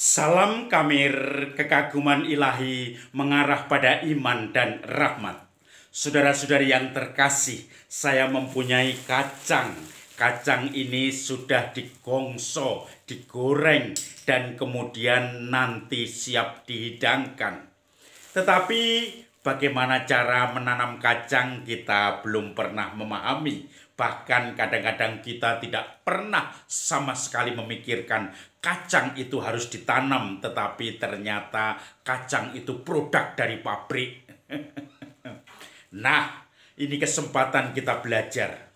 Salam Kamir, kekaguman ilahi mengarah pada iman dan rahmat. Saudara-saudari yang terkasih, saya mempunyai kacang. Kacang ini sudah digongso, digoreng, dan kemudian nanti siap dihidangkan. Tetapi bagaimana cara menanam kacang kita belum pernah memahami. Bahkan kadang-kadang kita tidak pernah sama sekali memikirkan kacang itu harus ditanam. Tetapi ternyata kacang itu produk dari pabrik. Nah, ini kesempatan kita belajar.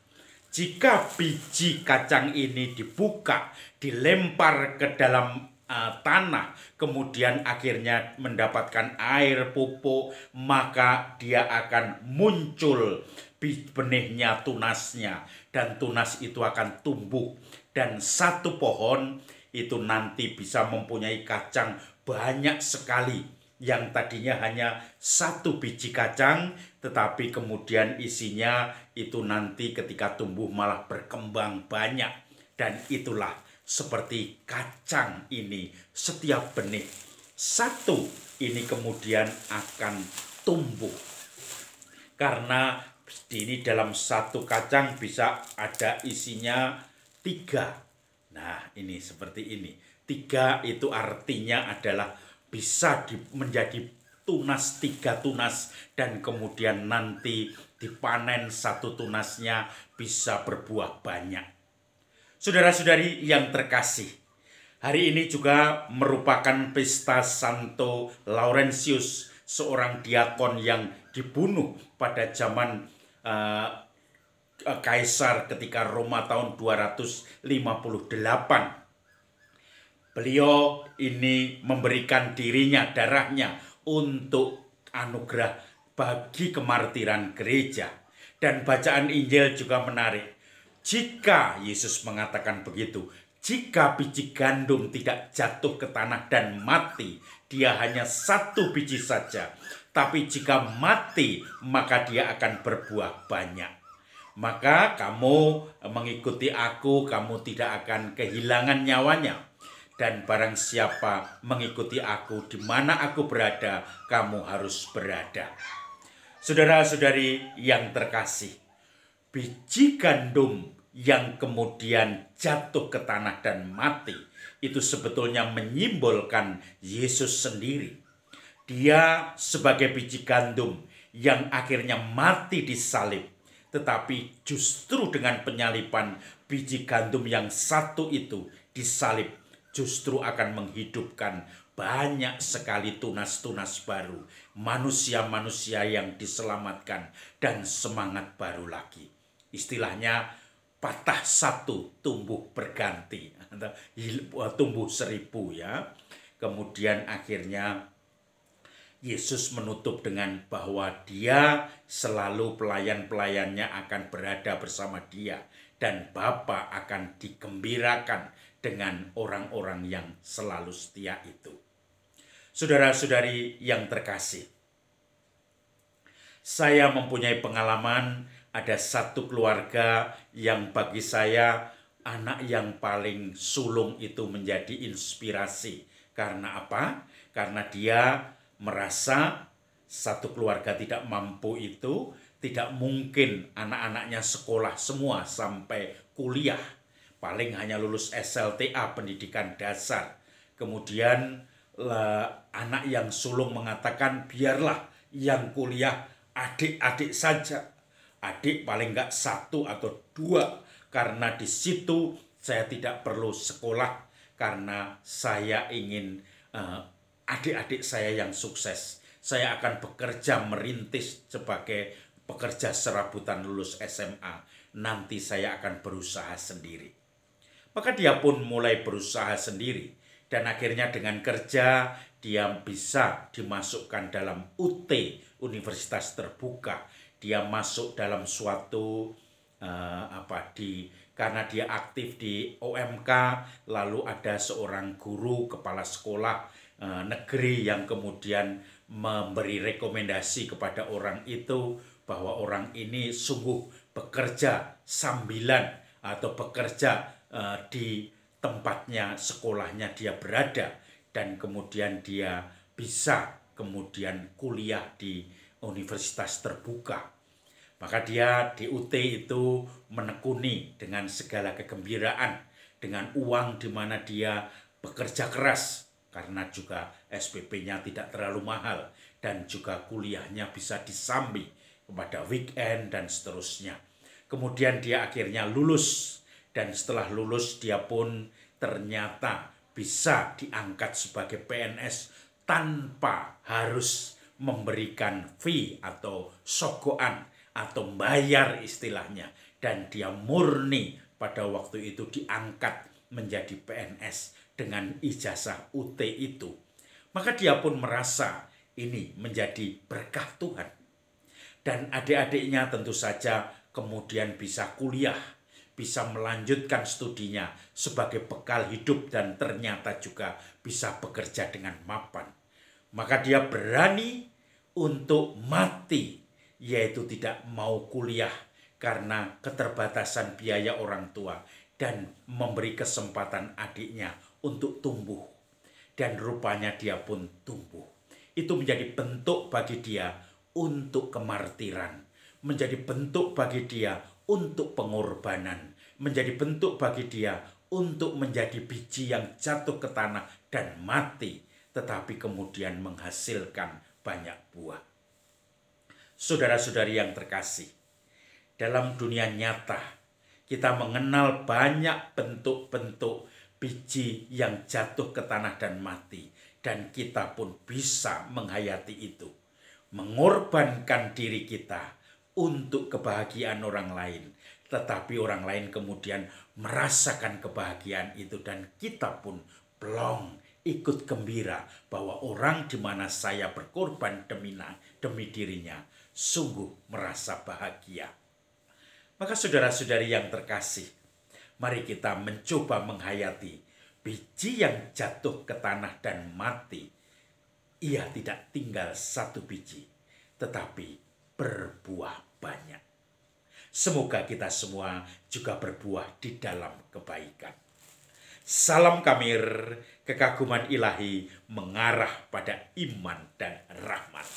Jika biji kacang ini dibuka, dilempar ke dalam tanah, kemudian akhirnya mendapatkan air pupuk, maka dia akan muncul benihnya, tunasnya, dan tunas itu akan tumbuh. Dan satu pohon itu nanti bisa mempunyai kacang banyak sekali, yang tadinya hanya satu biji kacang, tetapi kemudian isinya itu nanti ketika tumbuh malah berkembang banyak. Dan itulah seperti kacang ini, setiap benih satu ini kemudian akan tumbuh. Karena ini dalam satu kacang bisa ada isinya 3. Nah, ini seperti ini. 3 itu artinya adalah bisa menjadi tunas, 3 tunas, dan kemudian nanti dipanen satu tunasnya bisa berbuah banyak. Saudara-saudari yang terkasih, hari ini juga merupakan pesta Santo Laurentius, seorang diakon yang dibunuh pada zaman Kaisar ketika Roma tahun 258. Beliau ini memberikan dirinya, darahnya untuk anugerah bagi kemartiran gereja. Dan bacaan Injil juga menarik. Jika Yesus mengatakan begitu, jika biji gandum tidak jatuh ke tanah dan mati, dia hanya satu biji saja. Tapi jika mati, maka dia akan berbuah banyak. Maka kamu mengikuti aku, kamu tidak akan kehilangan nyawanya. Dan barang siapa mengikuti aku, di mana aku berada, kamu harus berada. Saudara-saudari yang terkasih, biji gandum yang kemudian jatuh ke tanah dan mati, itu sebetulnya menyimbolkan Yesus sendiri. Dia sebagai biji gandum yang akhirnya mati disalib. Tetapi justru dengan penyaliban, biji gandum yang satu itu disalib justru akan menghidupkan banyak sekali tunas-tunas baru. Manusia-manusia yang diselamatkan dan semangat baru lagi. Istilahnya patah satu tumbuh berganti. Tumbuh 1000 ya. Kemudian akhirnya Yesus menutup dengan bahwa dia selalu pelayan-pelayannya akan berada bersama dia. Dan Bapa akan digembirakan dengan orang-orang yang selalu setia itu. Saudara-saudari yang terkasih, saya mempunyai pengalaman ada satu keluarga yang bagi saya anak yang paling sulung itu menjadi inspirasi. Karena apa? Karena dia merasa satu keluarga tidak mampu itu tidak mungkin anak-anaknya sekolah semua sampai kuliah. Paling hanya lulus SLTA, pendidikan dasar. Kemudian anak yang sulung mengatakan biarlah yang kuliah adik-adik saja. Adik paling enggak 1 atau 2. Karena di situ saya tidak perlu sekolah. Karena saya ingin adik-adik saya yang sukses. Saya akan bekerja merintis sebagai pekerja serabutan lulus SMA. Nanti saya akan berusaha sendiri. Maka dia pun mulai berusaha sendiri. Dan akhirnya dengan kerja dia bisa dimasukkan dalam UT, Universitas Terbuka. Dia masuk dalam suatu karena dia aktif di OMK, lalu ada seorang guru kepala sekolah negeri yang kemudian memberi rekomendasi kepada orang itu bahwa orang ini sungguh bekerja sambilan atau bekerja di tempatnya sekolahnya dia berada. dan kemudian dia bisa kemudian kuliah di universitas terbuka. Maka dia di UT itu menekuni dengan segala kegembiraan, dengan uang di mana dia bekerja keras, karena juga SPP-nya tidak terlalu mahal, dan juga kuliahnya bisa disambi kepada weekend dan seterusnya. Kemudian dia akhirnya lulus, dan setelah lulus dia pun ternyata bisa diangkat sebagai PNS tanpa harus memberikan fee atau sogokan atau bayar istilahnya. Dan dia murni pada waktu itu diangkat menjadi PNS dengan ijazah UT itu. Maka dia pun merasa ini menjadi berkah Tuhan. Dan adik-adiknya tentu saja kemudian bisa kuliah, bisa melanjutkan studinya sebagai bekal hidup dan ternyata juga bisa bekerja dengan mapan. Maka dia berani untuk mati, yaitu tidak mau kuliah karena keterbatasan biaya orang tua dan memberi kesempatan adiknya untuk tumbuh. Dan rupanya dia pun tumbuh. Itu menjadi bentuk bagi dia untuk kemartiran, menjadi bentuk bagi dia untuk pengorbanan, menjadi bentuk bagi dia untuk menjadi biji yang jatuh ke tanah dan mati, tetapi kemudian menghasilkan banyak buah. Saudara-saudari yang terkasih, dalam dunia nyata kita mengenal banyak bentuk-bentuk biji yang jatuh ke tanah dan mati, dan kita pun bisa menghayati itu, mengorbankan diri kita untuk kebahagiaan orang lain, tetapi orang lain kemudian merasakan kebahagiaan itu dan kita pun plong ikut gembira bahwa orang di mana saya berkorban demi dirinya sungguh merasa bahagia. Maka saudara-saudari yang terkasih, mari kita mencoba menghayati biji yang jatuh ke tanah dan mati. Ia tidak tinggal satu biji, tetapi berbuah banyak. Semoga kita semua juga berbuah di dalam kebaikan. Salam Kamir, kekaguman ilahi mengarah pada iman dan rahmat.